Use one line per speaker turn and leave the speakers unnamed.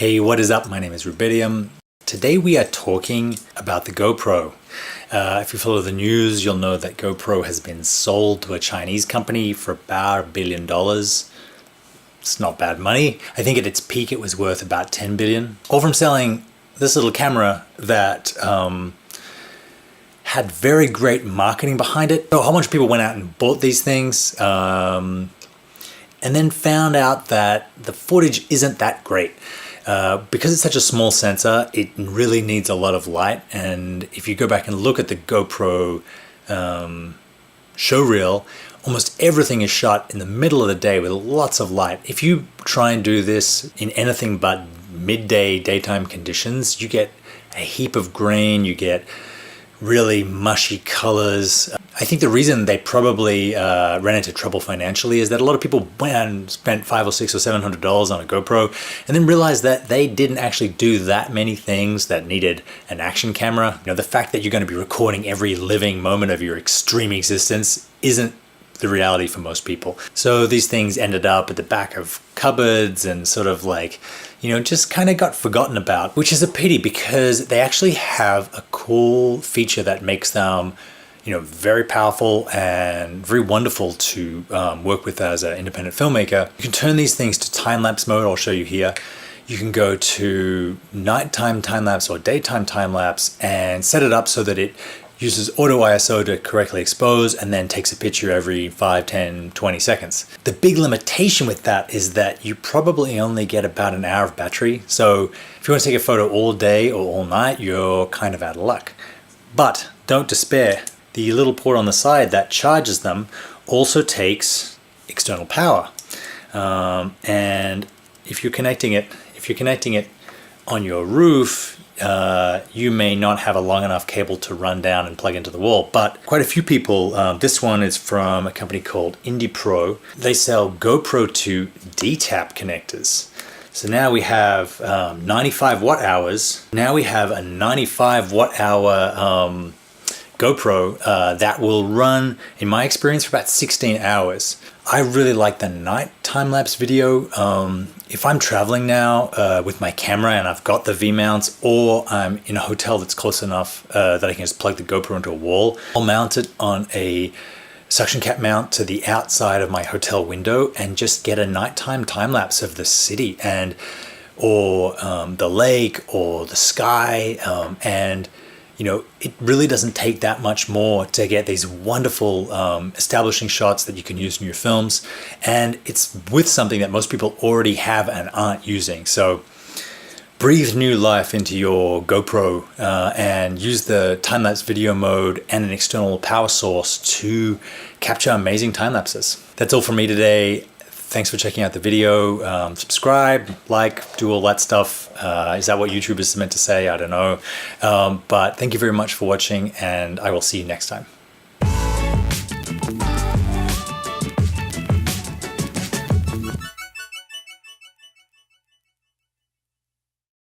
Hey, what is up? My name is Rubidium. Today we are talking about the GoPro. If you follow the news, you'll know that GoPro has been sold to a Chinese company for about $1 billion. It's not bad money. I think at its peak it was worth about 10 billion. All from selling this little camera that had very great marketing behind it. So a whole bunch of people went out and bought these things and then found out that the footage isn't that great. Because it's such a small sensor, it really needs a lot of light, and if you go back and look at the GoPro show reel, almost everything is shot in the middle of the day with lots of light. If you try and do this in anything but midday daytime conditions, you get a heap of grain, you get really mushy colors. I think the reason they probably ran into trouble financially is that a lot of people went and spent $500 or $600 or $700 on a GoPro and then realized that they didn't actually do that many things that needed an action camera. You know, the fact that you're going to be recording every living moment of your extreme existence isn't the reality for most people. So these things ended up at the back of cupboards and sort of like, you know, just kind of got forgotten about, which is a pity because they actually have a cool feature that makes them, you know, very powerful and very wonderful to work with as an independent filmmaker. You can turn these things to time-lapse mode. I'll show you here. You can go to nighttime time-lapse or daytime time-lapse and set it up so that it uses auto ISO to correctly expose and then takes a picture every 5, 10, 20 seconds. The big limitation with that is that you probably only get about an hour of battery. So if you want to take a photo all day or all night, you're kind of out of luck. But don't despair. The little port on the side that charges them also takes external power. And if you're connecting it on your roof, you may not have a long enough cable to run down and plug into the wall, but quite a few people, this one is from a company called IndiePro. They sell GoPro to DTAP connectors. So now we have 95 watt hours. Now we have a 95 watt hour GoPro that will run, in my experience, for about 16 hours. I really like the night time-lapse video. If I'm traveling now with my camera and I've got the V-mounts, or I'm in a hotel that's close enough that I can just plug the GoPro into a wall, I'll mount it on a suction cap mount to the outside of my hotel window and just get a nighttime time-lapse of the city and or the lake or the sky, and you know, it really doesn't take that much more to get these wonderful establishing shots that you can use in your films. And it's with something that most people already have and aren't using. So breathe new life into your GoPro and use the time-lapse video mode and an external power source to capture amazing time lapses. That's all from me today. Thanks for checking out the video. Subscribe, like, do all that stuff. Is that what YouTube is meant to say? I don't know. But thank you very much for watching, and I will see you next time.